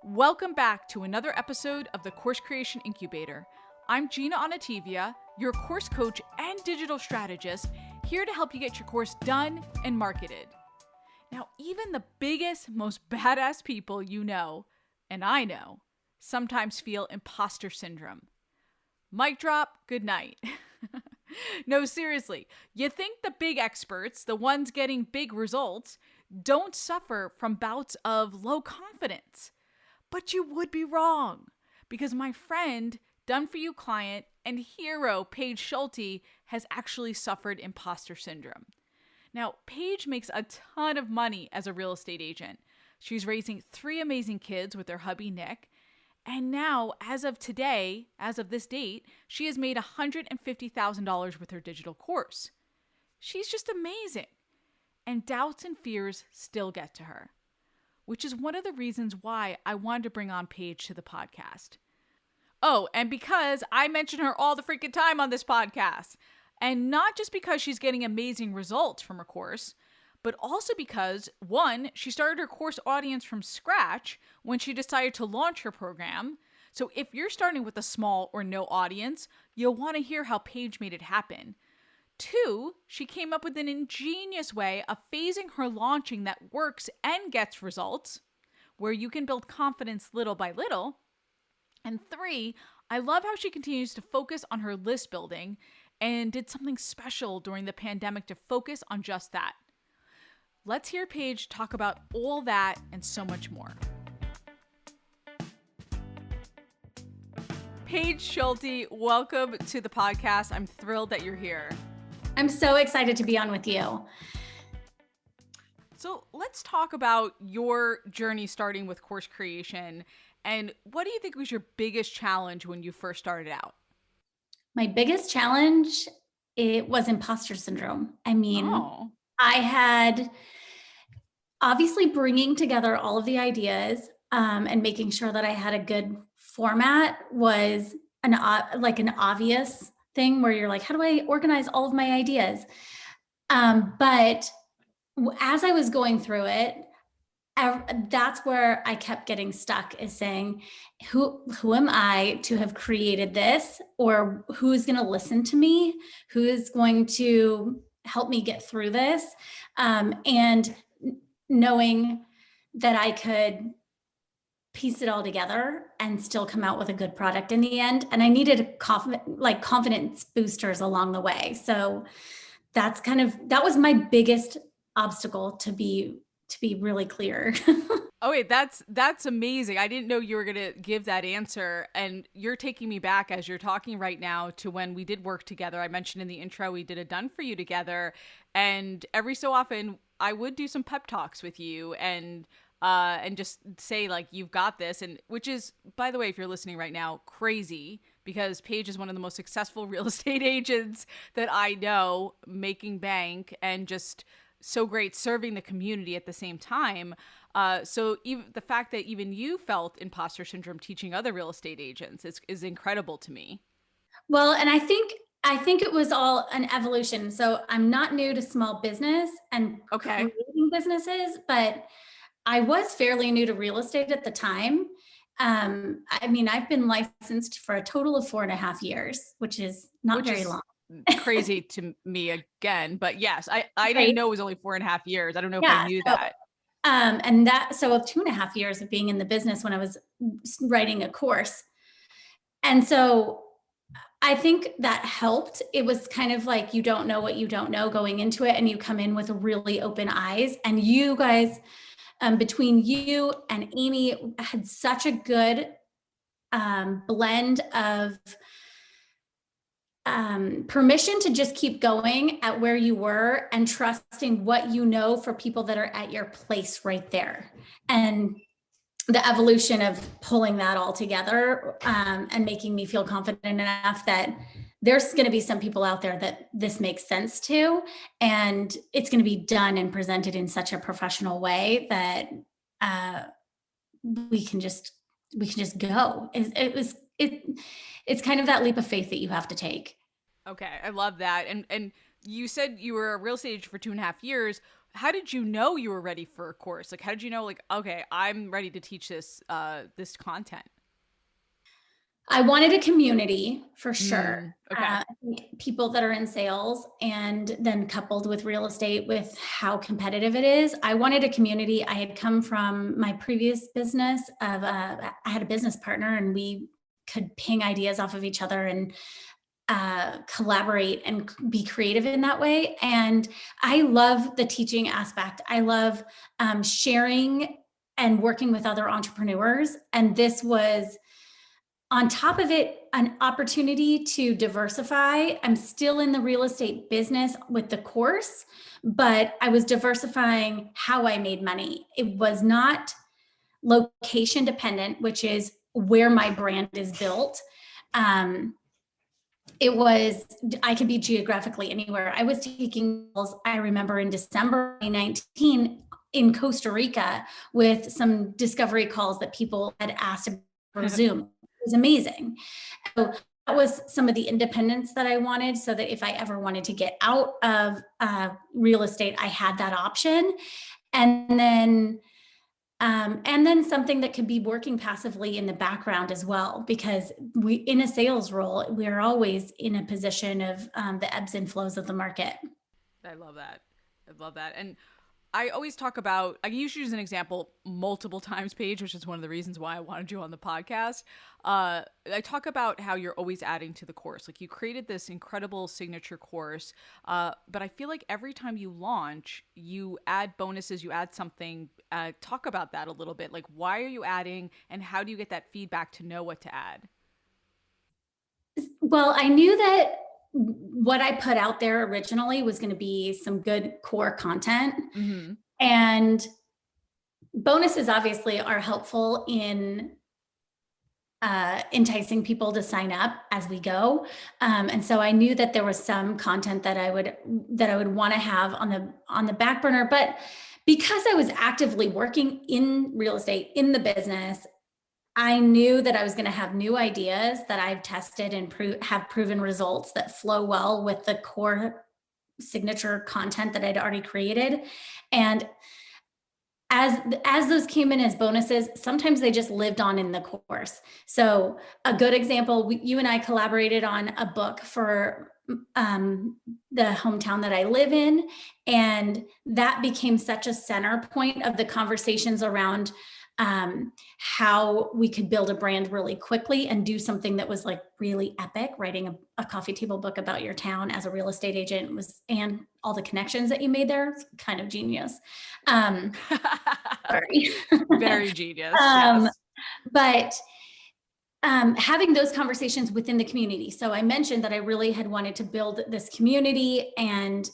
Welcome back to another episode of the Course Creation Incubator. I'm Gina Onativia, your course coach and digital strategist, here to help you get your course done and marketed. Now, even the biggest, most badass people you know, and I know, sometimes feel imposter syndrome. Mic drop, good night. No, seriously, you think the big experts, the ones getting big results, don't suffer from bouts of low confidence. But you would be wrong, because my friend, done-for-you client, and hero Paige Schulte has actually suffered imposter syndrome. Now, Paige makes a ton of money as a real estate agent. She's raising 3 amazing kids with her hubby, Nick. And now, as of today, as of this date, she has made $150,000 with her digital course. She's just amazing. And doubts and fears still get to her, which is one of the reasons why I wanted to bring on Paige to the podcast. Oh, and because I mention her all the freaking time on this podcast. And not just because she's getting amazing results from her course, but also because, one, she started her course audience from scratch when she decided to launch her program. So if you're starting with a small or no audience, you'll want to hear how Paige made it happen. 2, she came up with an ingenious way of phasing her launching that works and gets results, where you can build confidence little by little. And 3, I love how she continues to focus on her list building and did something special during the pandemic to focus on just that. Let's hear Paige talk about all that and so much more. Paige Schulte, welcome to the podcast. I'm thrilled that you're here. I'm so excited to be on with you. So let's talk about your journey starting with course creation. And what do you think was your biggest challenge when you first started out? My biggest challenge, it was imposter syndrome. I had obviously bringing together all of the ideas and making sure that I had a good format was an obvious thing where you're like, how do I organize all of my ideas? But as I was going through it, that's where I kept getting stuck, is saying, who am I to have created this? Or who's going to listen to me? Who is going to help me get through this? And knowing that I could piece it all together and still come out with a good product in the end. And I needed confidence boosters along the way. So that was my biggest obstacle, to be really clear. Oh, wait, that's amazing. I didn't know you were going to give that answer. And you're taking me back as you're talking right now to when we did work together. I mentioned in the intro, we did a done for you together. And every so often I would do some pep talks with you and just say, like, you've got this. And which is, by the way, if you're listening right now, crazy, because Paige is one of the most successful real estate agents that I know, making bank and just so great serving the community at the same time. So even the fact that even you felt imposter syndrome teaching other real estate agents is incredible to me. Well, and I think it was all an evolution. So I'm not new to small business and creating businesses, but I was fairly new to real estate at the time. I've been licensed for a total of 4.5 years, which is not very long. Crazy to me again, but yes, I didn't know it was only 4.5 years. I don't know if I knew that. So 2.5 years of being in the business when I was writing a course. And so I think that helped. It was kind of like, you don't know what you don't know going into it, and you come in with really open eyes. And you guys, between you and Amy, had such a good blend of permission to just keep going at where you were and trusting what you know for people that are at your place right there. And the evolution of pulling that all together and making me feel confident enough that there's going to be some people out there that this makes sense to, and it's going to be done and presented in such a professional way that we can just go. It's kind of that leap of faith that you have to take. Okay, I love that. And you said you were a real estate agent for 2.5 years. how did you know you were ready for a course? Like, how did you know, like, okay, I'm ready to teach this, this content? I wanted a community for sure. Okay. I think people that are in sales, and then coupled with real estate, with how competitive it is. I wanted a community. I had come from my previous business of, I had a business partner, and we could ping ideas off of each other and collaborate and be creative in that way. And I love the teaching aspect. I love sharing and working with other entrepreneurs. And this was, on top of it, an opportunity to diversify. I'm still in the real estate business with the course, but I was diversifying how I made money. It was not location dependent, which is where my brand is built. It was, I could be geographically anywhere. I was taking calls, I remember in December 2019 in Costa Rica with some discovery calls that people had asked for Zoom. It was amazing. So that was some of the independence that I wanted, so that if I ever wanted to get out of real estate, I had that option. And then something that could be working passively in the background as well, because we, in a sales role, we're always in a position of the ebbs and flows of the market. I love that. I love that. And I always talk about, I usually use an example multiple times, Paige, which is one of the reasons why I wanted you on the podcast. I talk about how you're always adding to the course. Like, you created this incredible signature course, but I feel like every time you launch, you add bonuses, you add something. Talk about that a little bit. Like, why are you adding, and how do you get that feedback to know what to add? Well, I knew that what I put out there originally was going to be some good core content. Mm-hmm. And bonuses obviously are helpful in enticing people to sign up as we go. And so I knew that there was some content that I would want to have on the back burner. But because I was actively working in real estate, in the business, I knew that I was going to have new ideas that I've tested and have proven results that flow well with the core signature content that I'd already created. And as those came in as bonuses, sometimes they just lived on in the course. So a good example, you and I collaborated on a book for the hometown that I live in. And that became such a center point of the conversations around how we could build a brand really quickly and do something that was like really epic. Writing a coffee table book about your town as a real estate agent was, and all the connections that you made there, kind of genius. Sorry. Very genius. Yes. But having those conversations within the community. So I mentioned that I really had wanted to build this community, and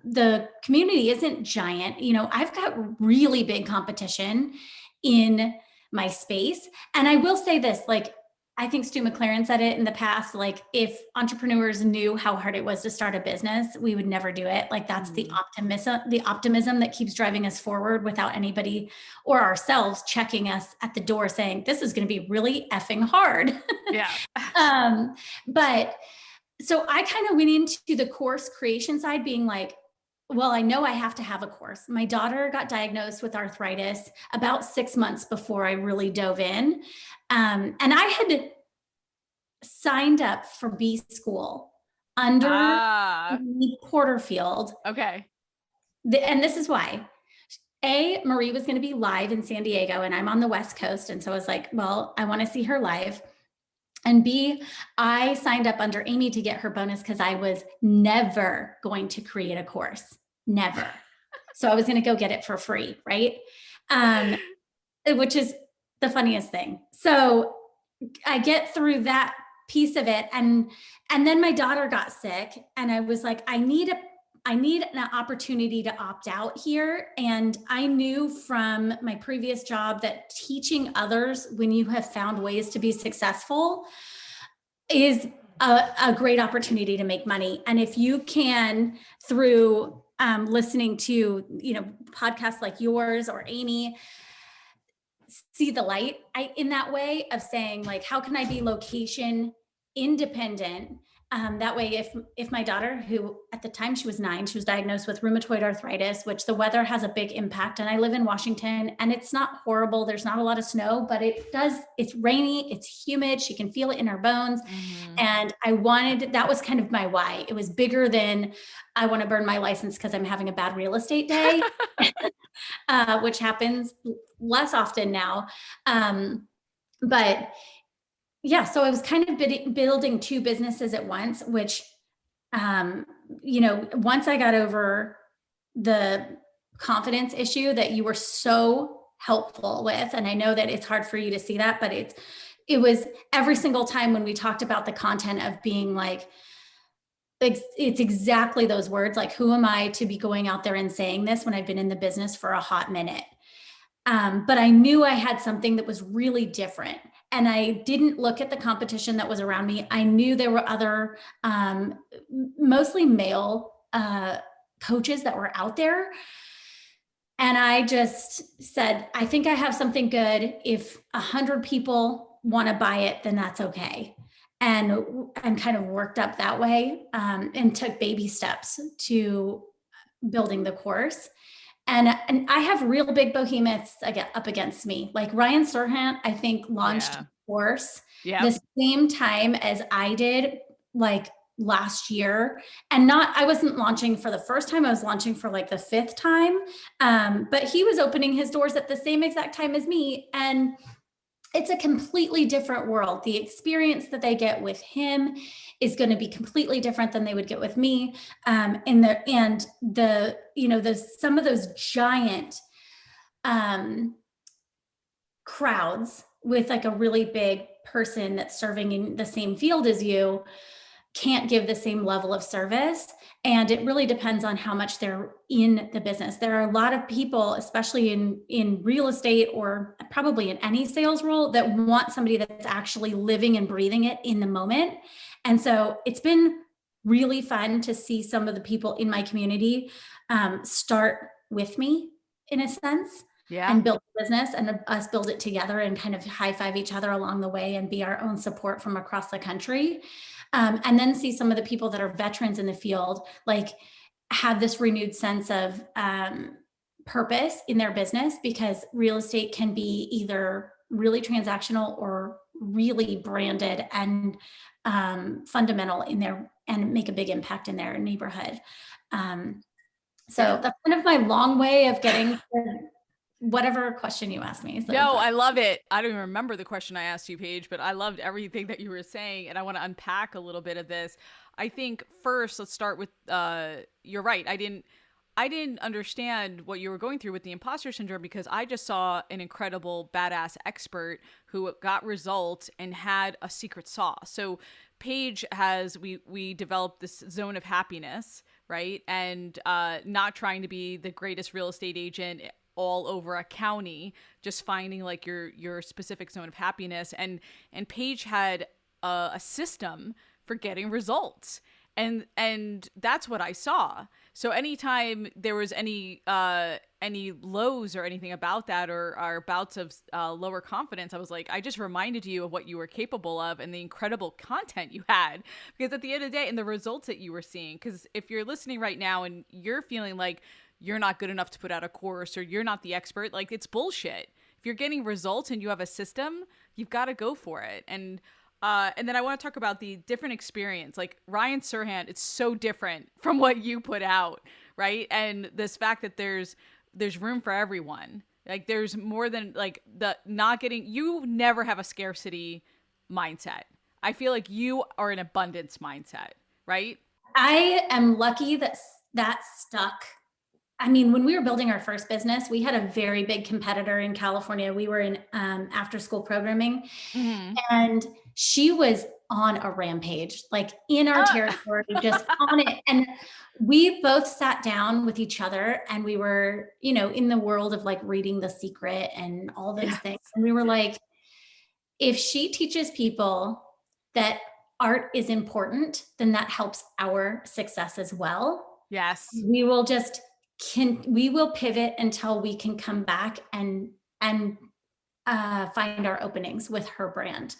the community isn't giant. You know, I've got really big competition in my space. And I will say this, like, I think Stu McLaren said it in the past, like, if entrepreneurs knew how hard it was to start a business, we would never do it. Like, that's the optimism that keeps driving us forward, without anybody or ourselves checking us at the door saying, this is going to be really effing hard. Yeah. But so I kind of went into the course creation side being like, well, I know I have to have a course. My daughter got diagnosed with arthritis about 6 months before I really dove in. And I had signed up for B school under Porterfield. Okay. And this is why. Marie was going to be live in San Diego, and I'm on the West Coast. And so I was like, well, I want to see her live. And B, I signed up under Amy to get her bonus because I was never going to create a course. Never. So I was going to go get it for free, right? Which is the funniest thing. So I get through that piece of it. And then my daughter got sick, and I was like, I need an opportunity to opt out here. And I knew from my previous job that teaching others when you have found ways to be successful is a great opportunity to make money. And if you can, through listening to, podcasts like yours or Amy, see the light in that way of saying, like, how can I be location independent That way, if my daughter, who at the time she was 9, she was diagnosed with rheumatoid arthritis, which the weather has a big impact. And I live in Washington, and it's not horrible. There's not a lot of snow, but it's rainy, it's humid. She can feel it in her bones. And that was kind of my why. It was bigger than I want to burn my license because I'm having a bad real estate day, which happens less often now. But yeah, so I was kind of building 2 businesses at once, which, once I got over the confidence issue that you were so helpful with, and I know that it's hard for you to see that, but it was every single time when we talked about the content of being like, it's exactly those words, like, who am I to be going out there and saying this when I've been in the business for a hot minute? But I knew I had something that was really different. And I didn't look at the competition that was around me. I knew there were other, mostly male coaches that were out there. And I just said, I think I have something good. If 100 people want to buy it, then that's okay. And kind of worked up that way, and took baby steps to building the course. And I have real big behemoths up against me. Like Ryan Serhant, I think, launched a course the same time as I did, like last year. And I wasn't launching for the first time. I was launching for like the 5th time. But he was opening his doors at the same exact time as me. And it's a completely different world. The experience that they get with him is going to be completely different than they would get with me. Some of those giant crowds with like a really big person that's serving in the same field as you can't give the same level of service. And it really depends on how much they're in the business. There are a lot of people, especially in real estate or probably in any sales role, that want somebody that's actually living and breathing it in the moment. And so it's been really fun to see some of the people in my community start with me, in a sense, and build a business, and us build it together and kind of high five each other along the way and be our own support from across the country. And then see some of the people that are veterans in the field, like, have this renewed sense of purpose in their business, because real estate can be either really transactional or really branded and fundamental in their, and make a big impact in their neighborhood. So that's kind of my long way of getting to whatever question you asked me. So no, I love it. I don't even remember the question I asked you, Paige, but I loved everything that you were saying. And I want to unpack a little bit of this. I think first, let's start with, you're right. I didn't understand what you were going through with the imposter syndrome, because I just saw an incredible badass expert who got results and had a secret sauce. So Paige we developed this zone of happiness, right? And not trying to be the greatest real estate agent all over a county, just finding like your specific zone of happiness. And Paige had a system for getting results. And that's what I saw. So anytime there was any lows or anything about that, or bouts of lower confidence, I was like, I just reminded you of what you were capable of and the incredible content you had. Because at the end of the day, and the results that you were seeing, because if you're listening right now and you're feeling like you're not good enough to put out a course, or you're not the expert, like, it's bullshit. If you're getting results and you have a system, you've got to go for it. And then I want to talk about the different experience. Like Ryan Serhant, it's so different from what you put out, right? And this fact that there's room for everyone. Like, there's more than like you never have a scarcity mindset. I feel like you are an abundance mindset, right? I am lucky that stuck. I mean, when we were building our first business, we had a very big competitor in California. We were in after school programming, and she was on a rampage, like in our territory, just on it. And we both sat down with each other, and we were, in the world of like reading The Secret and all those things. And we were like, if she teaches people that art is important, then that helps our success as well. Yes. We will pivot until we can come back and find our openings with her brand.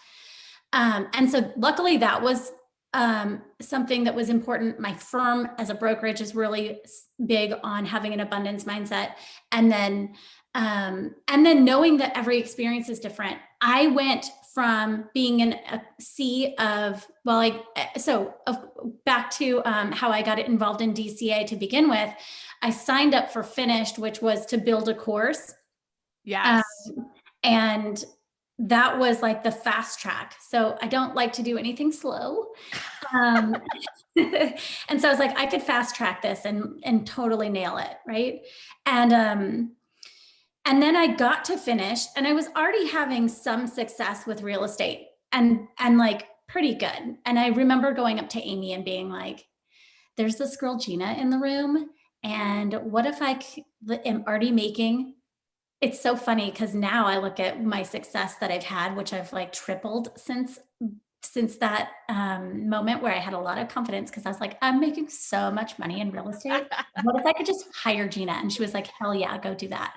And so luckily that was something that was important. My firm as a brokerage is really big on having an abundance mindset. And then knowing that every experience is different. I went from being in a sea of, back to how I got involved in DCA to begin with. I signed up for Finished, which was to build a course. Yes. And that was like the fast track. So I don't like to do anything slow. And so I was like, I could fast track this and totally nail it. Right. And then I got to Finished, and I was already having some success with real estate and like pretty good. And I remember going up to Amy and being like, there's this girl, Gina, in the room. And what if I am already making, it's so funny because now I look at my success that I've had, which I've like tripled since that moment where I had a lot of confidence, because I was like, I'm making so much money in real estate. What if I could just hire Gina? And she was like, hell yeah, go do that.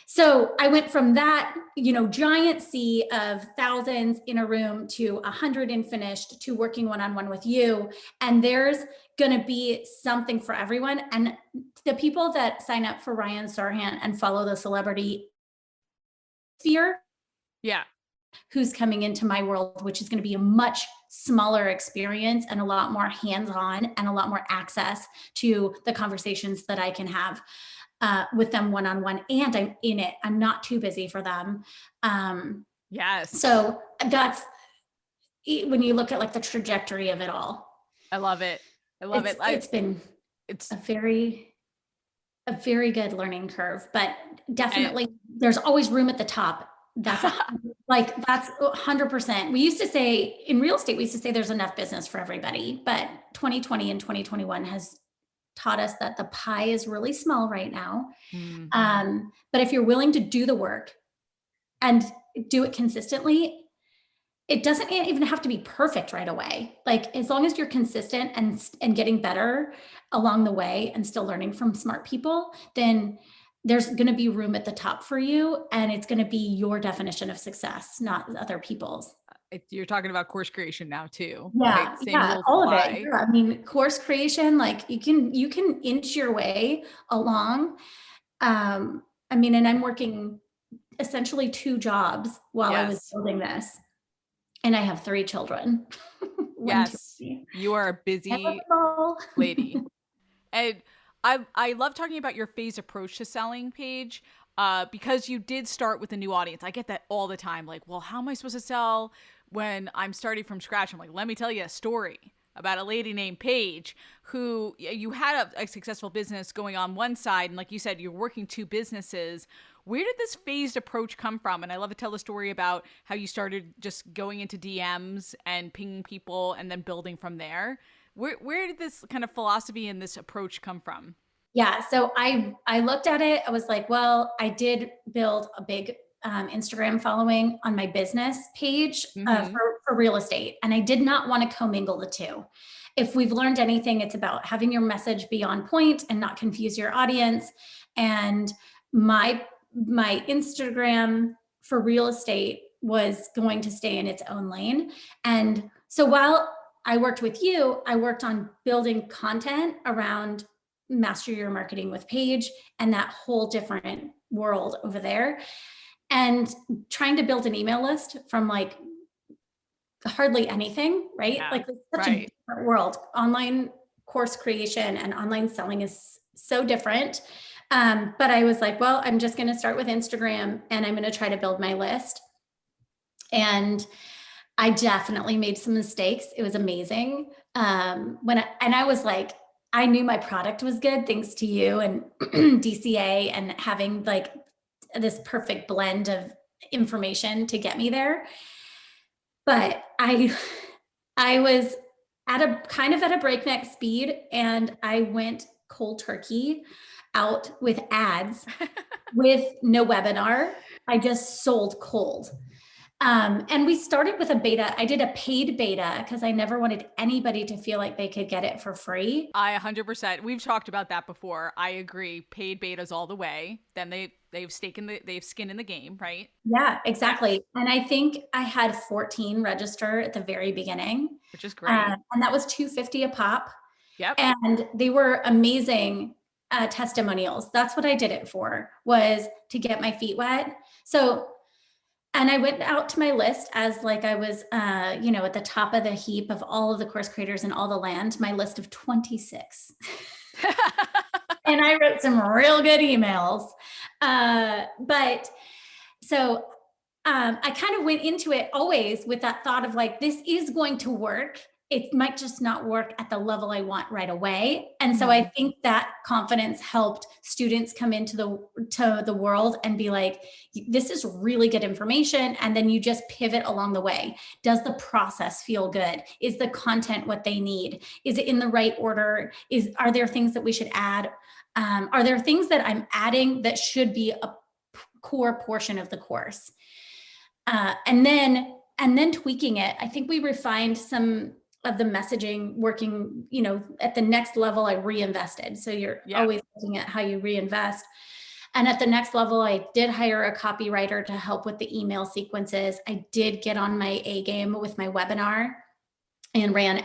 So I went from that, giant sea of thousands in a room to 100 in Finished to working one-on-one with you. And there's going to be something for everyone. And the people that sign up for Ryan Sarhan and follow the celebrity sphere, who's coming into my world, which is going to be a much smaller experience and a lot more hands-on and a lot more access to the conversations that I can have with them one-on-one, and I'm in it. I'm not too busy for them. Yes. So that's when you look at like the trajectory of it all. I love it. It's a very good learning curve, but definitely there's always room at the top. That's 100%. We used to say in real estate, there's enough business for everybody, but 2020 and 2021 has taught us that the pie is really small right now. Mm-hmm. But if you're willing to do the work and do it consistently, it doesn't even have to be perfect right away. Like as long as you're consistent and getting better along the way and still learning from smart people, then there's going to be room at the top for you. And it's going to be your definition of success, not other people's. You're talking about course creation now too. Yeah. Right? All of it. Yeah. I mean, course creation, like you can inch your way along. And I'm working essentially 2 jobs while I was building this, and I have 3 children. Yes. You are a busy lady. And I love talking about your phased approach to selling, Paige, because you did start with a new audience. I get that all the time. Like, well, how am I supposed to sell when I'm starting from scratch? I'm like, let me tell you a story about a lady named Paige who you had a successful business going on one side. And like you said, you're working 2 businesses. Where did this phased approach come from? And I love to tell the story about how you started just going into DMs and pinging people and then building from there. Where did this kind of philosophy and this approach come from? Yeah. So I looked at it. I was like, well, I did build a big Instagram following on my business page for real estate. And I did not want to commingle the 2. If we've learned anything, it's about having your message be on point and not confuse your audience. And my Instagram for real estate was going to stay in its own lane. And so while I worked with you, I worked on building content around Master Your Marketing with Paige and that whole different world over there, and trying to build an email list from like hardly anything, right? Yeah, like it's such a different world. Online course creation and online selling is so different. But I was like, well, I'm just going to start with Instagram and I'm going to try to build my list. And I definitely made some mistakes. It was amazing. I was like, I knew my product was good thanks to you and DCA and having like this perfect blend of information to get me there. But I was at a breakneck speed, and I went cold turkey out with ads with no webinar. I just sold cold. And we started with a beta. I did a paid beta because I never wanted anybody to feel like they could get it for free. I 100%. We've talked about that before. I agree. Paid betas all the way. Then they've skin in the game, right? Yeah, exactly. And I think I had 14 register at the very beginning, which is great. And that was $250 a pop. Yep. And they were amazing testimonials. That's what I did it for, was to get my feet wet. So, and I went out to my list as like I was, at the top of the heap of all of the course creators in all the land, my list of 26. And I wrote some real good emails. But so I kind of went into it always with that thought of like, this is going to work. It might just not work at the level I want right away. And so I think that confidence helped students come into the world and be like, this is really good information. And then you just pivot along the way. Does the process feel good? Is the content what they need? Is it in the right order? Are there things that we should add? Are there things that I'm adding that should be a core portion of the course? And then tweaking it. I think we refined some of the messaging working, at the next level, I reinvested. So you're always looking at how you reinvest. And at the next level, I did hire a copywriter to help with the email sequences. I did get on my A game with my webinar and ran,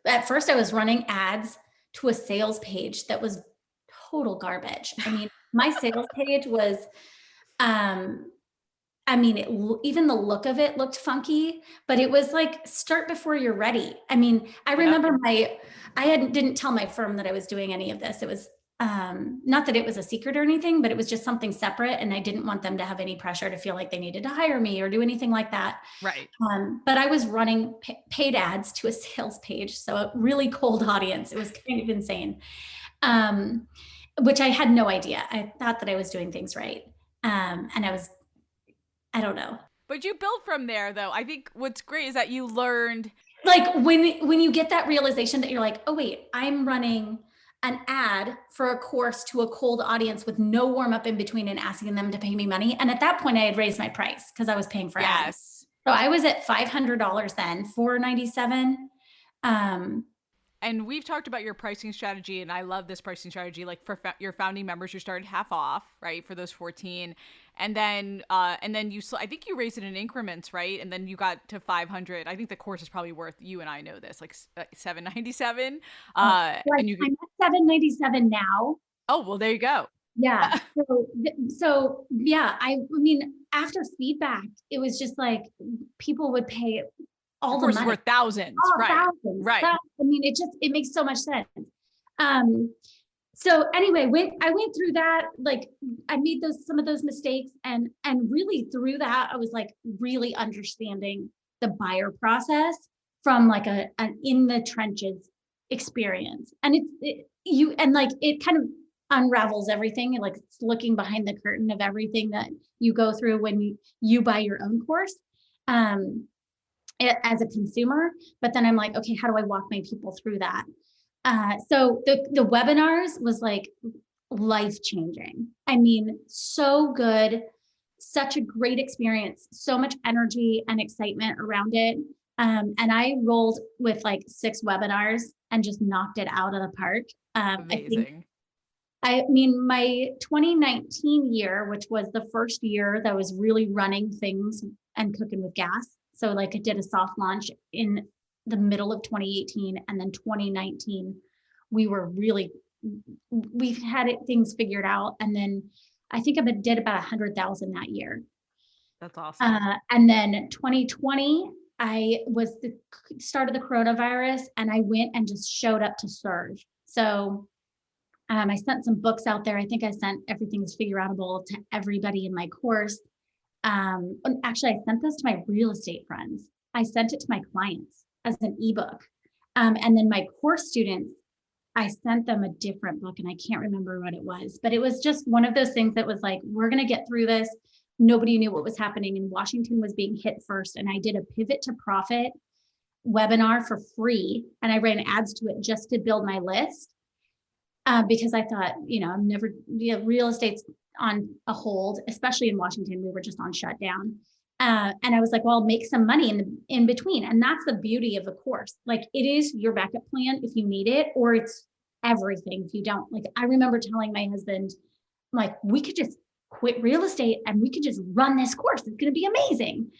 at first I was running ads to a sales page that was total garbage. I mean, my sales page was, even the look of it looked funky, but it was like, start before you're ready. I mean, I remember didn't tell my firm that I was doing any of this. It was, not that it was a secret or anything, but it was just something separate. And I didn't want them to have any pressure to feel like they needed to hire me or do anything like that. Right. But I was running paid ads to a sales page. So a really cold audience. It was kind of insane. Which I had no idea. I thought that I was doing things right. And I don't know. But you built from there, though. I think what's great is that you learned. Like when you get that realization that you're like, oh, wait, I'm running an ad for a course to a cold audience with no warm up in between and asking them to pay me money. And at that point, I had raised my price because I was paying for ads. So I was at $500 then, $497. And we've talked about your pricing strategy, and I love this pricing strategy. Like for your founding members, you started half off, right, for those 14, and then you. I think you raised it in increments, right? And then you got to 500. I think the course is probably worth. You and I know this, like $797. And you. I'm at $797 now. Oh well, there you go. Yeah. So yeah. I mean, after feedback, it was just like people would pay all the money. Worth thousands, right? Thousands. Right. I mean, it makes so much sense. So anyway, I went through that, like I made some of those mistakes and really through that, I was like really understanding the buyer process from like an in the trenches experience. And it kind of unravels everything. And like it's looking behind the curtain of everything that you go through when you buy your own course. As a consumer, but then I'm like, okay, how do I walk my people through that? So the webinars was like life-changing. I mean, so good, such a great experience, so much energy and excitement around it. And I rolled with like 6 webinars and just knocked it out of the park. Amazing. I mean, my 2019 year, which was the first year that I was really running things and cooking with gas. So like I did a soft launch in the middle of 2018 and then 2019, we've had things figured out. And then I think I did about 100,000 that year. That's awesome. And then 2020, I was the start of the coronavirus and I went and just showed up to serve. So I sent some books out there. I think I sent Everything is Figure Outable to everybody in my course. Actually, I sent this to my real estate friends. I sent it to my clients as an ebook. And then my course students, I sent them a different book and I can't remember what it was, but it was just one of those things that was like, we're going to get through this. Nobody knew what was happening and Washington was being hit first. And I did a pivot to profit webinar for free. And I ran ads to it just to build my list. Because I thought, I'm never, real estate's on a hold, especially in Washington, we were just on shutdown. And I was like, well, I'll make some money in between. And that's the beauty of the course. Like, it is your backup plan if you need it, or it's everything if you don't. Like, I remember telling my husband, like, we could just quit real estate and we could just run this course. It's going to be amazing.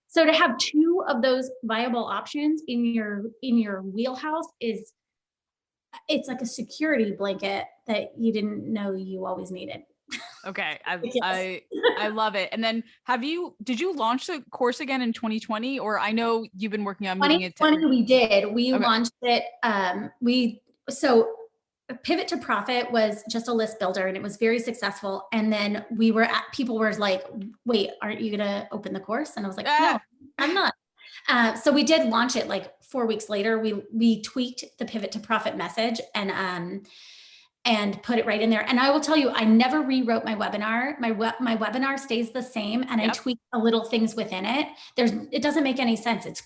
So to have two of those viable options in your wheelhouse it's like a security blanket that you didn't know you always needed. Okay. I love it. And then did you launch the course again in 2020? Or I know you've been working on moving it to 2020 we did. We launched it. So Pivot to Profit was just a list builder and it was very successful. And then people were like, wait, aren't you going to open the course? And I was like, no, I'm not. So we did launch it like 4 weeks later. We tweaked the Pivot to Profit message and put it right in there. And I will tell you, I never rewrote my webinar. My webinar stays the same, and I tweak the little things within it. It doesn't make any sense. It's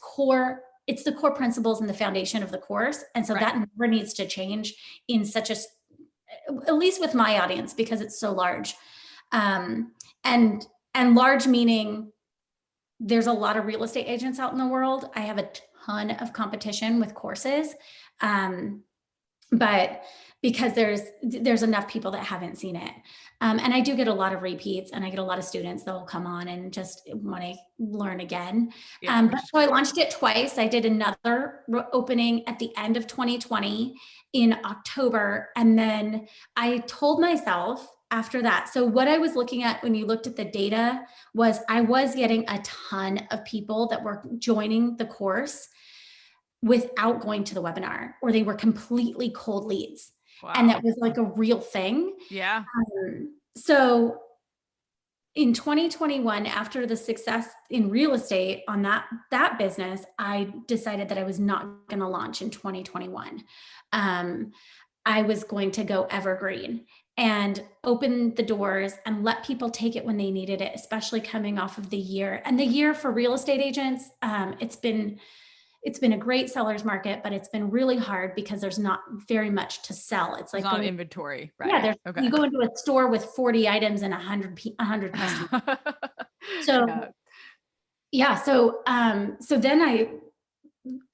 the core principles and the foundation of the course. And so that never needs to change in at least with my audience, because it's so large. And large meaning there's a lot of real estate agents out in the world. I have a ton of competition with courses. But because there's enough people that haven't seen it. And I do get a lot of repeats, and I get a lot of students that will come on and just want to learn again. So I launched it twice. I did another opening at the end of 2020 in October. And then I told myself after that, so what I was looking at when you looked at the data was I was getting a ton of people that were joining the course without going to the webinar, or they were completely cold leads. Wow. And that was like a real thing. Yeah. So in 2021, after the success in real estate on that business, I decided that I was not going to launch in 2021. I was going to go evergreen and open the doors and let people take it when they needed it, especially coming off of the year. And the year for real estate agents, it's been a great seller's market, but it's been really hard because there's not very much to sell. It's like not inventory, right? Yeah, you go into a store with 40 items and 100 customers. So so then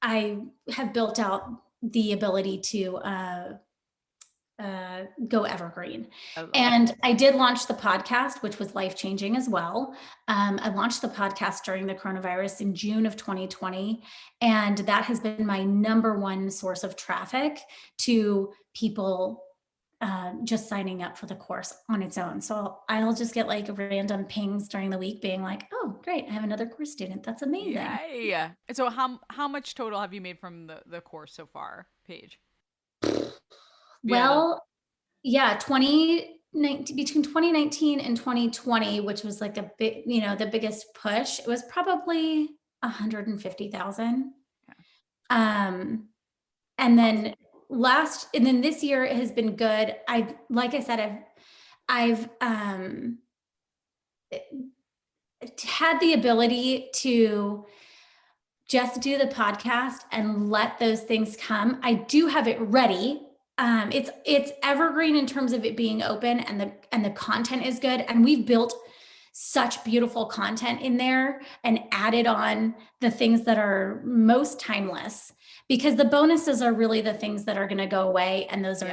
I have built out the ability to go evergreen. And I did launch the podcast, which was life-changing as well. I launched the podcast during the coronavirus in June of 2020. And that has been my number one source of traffic to people just signing up for the course on its own. So I'll just get like random pings during the week being like, oh, great, I have another course student. That's amazing. Yeah. So how much total have you made from the course so far, Paige? Well, between 2019 and 2020, which was like the biggest push, it was probably 150,000. Yeah. And then this year it has been good. Like I said, I've had the ability to just do the podcast and let those things come. I do have it ready. It's evergreen in terms of it being open, and the content is good. And we've built such beautiful content in there and added on the things that are most timeless, because the bonuses are really the things that are going to go away. And those are,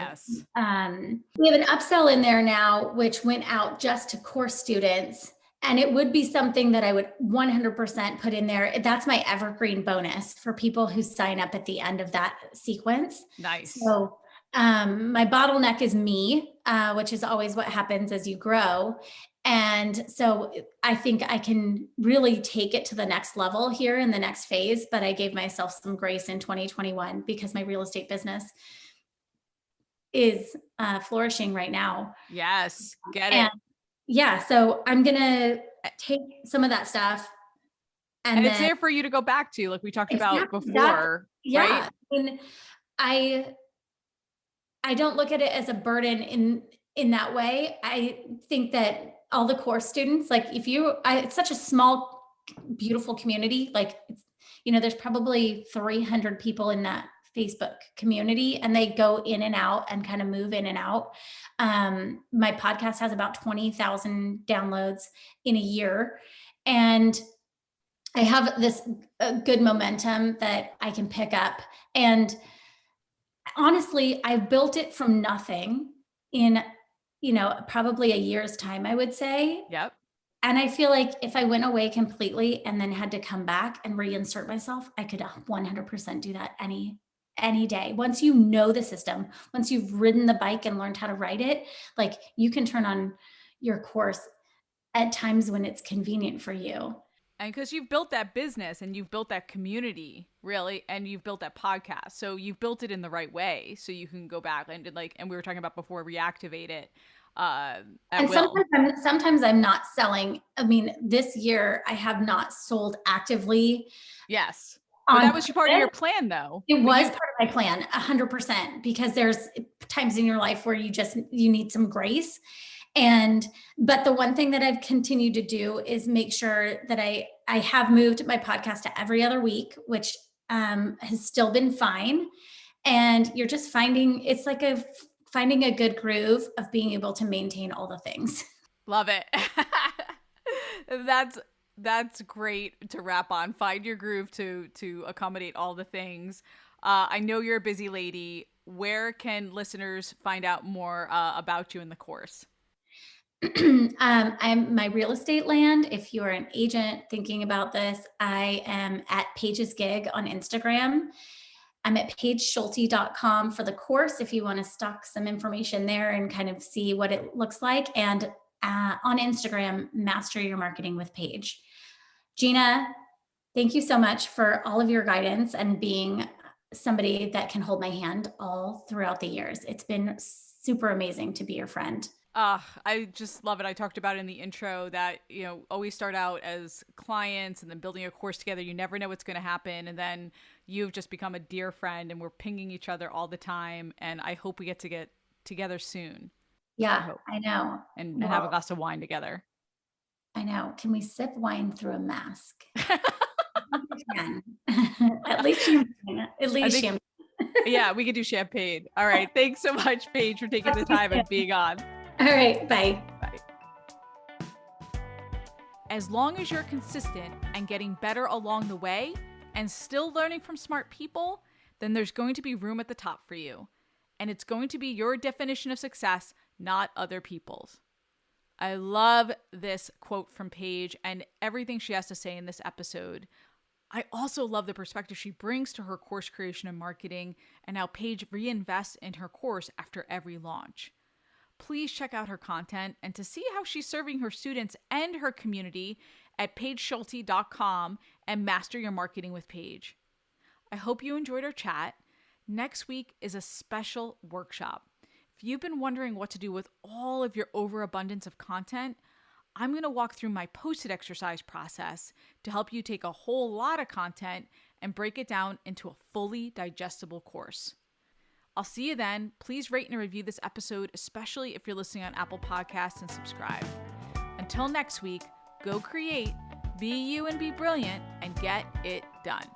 we have an upsell in there now, which went out just to course students. And it would be something that I would 100% put in there. That's my evergreen bonus for people who sign up at the end of that sequence. Nice. So my bottleneck is me, which is always what happens as you grow. And so I think I can really take it to the next level here in the next phase, but I gave myself some grace in 2021 because my real estate business is flourishing right now. Yes, get it. Yeah, so I'm going to take some of that stuff. And it's there for you to go back to, like we talked about before, right? I don't look at it as a burden in that way. I think that all the course students, like it's such a small, beautiful community. Like, there's probably 300 people in that Facebook community, and they go in and out and kind of move in and out. My podcast has about 20,000 downloads in a year. And I have this good momentum that I can pick up. And honestly, I built it from nothing in, probably a year's time, I would say. Yep. And I feel like if I went away completely and then had to come back and reinsert myself, I could 100% do that any day. Once you know the system, once you've ridden the bike and learned how to ride it, like you can turn on your course at times when it's convenient for you. And because you've built that business and you've built that community, really, and you've built that podcast. So you've built it in the right way. So you can go back and we were talking about before, reactivate it. And sometimes I'm not selling. I mean, this year I have not sold actively. Yes. But that was part of your plan, though. It was part of my plan, 100%, because there's times in your life where you need some grace. But the one thing that I've continued to do is make sure that I have moved my podcast to every other week, which has still been fine. And you're just finding a good groove of being able to maintain all the things. Love it. That's great to wrap on. Find your groove to accommodate all the things. I know you're a busy lady. Where can listeners find out more about you in the course? I'm my real estate land. If you're an agent thinking about this, I am at Paige's Gig on Instagram. I'm at paigeschulte.com for the course if you want to stock some information there and kind of see what it looks like. And on Instagram, Master Your Marketing with Paige. Gina, thank you so much for all of your guidance and being somebody that can hold my hand all throughout the years. It's been super amazing to be your friend. I just love it. I talked about in the intro that, always start out as clients and then building a course together. You never know what's going to happen. And then you've just become a dear friend and we're pinging each other all the time. And I hope we get together soon. Yeah, I know. And have a glass of wine together. I know. Can we sip wine through a mask? At least champagne. Yeah, we could do champagne. All right. Thanks so much, Paige, for taking the time and being on. All right. Bye. Bye. As long as you're consistent and getting better along the way and still learning from smart people, then there's going to be room at the top for you. And it's going to be your definition of success, not other people's. I love this quote from Paige and everything she has to say in this episode. I also love the perspective she brings to her course creation and marketing and how Paige reinvests in her course after every launch. Please check out her content and to see how she's serving her students and her community at paigeschulte.com and Master Your Marketing with Paige. I hope you enjoyed our chat. Next week is a special workshop. If you've been wondering what to do with all of your overabundance of content, I'm going to walk through my post-it exercise process to help you take a whole lot of content and break it down into a fully digestible course. I'll see you then. Please rate and review this episode, especially if you're listening on Apple Podcasts, and subscribe. Until next week, go create, be you and be brilliant, and get it done.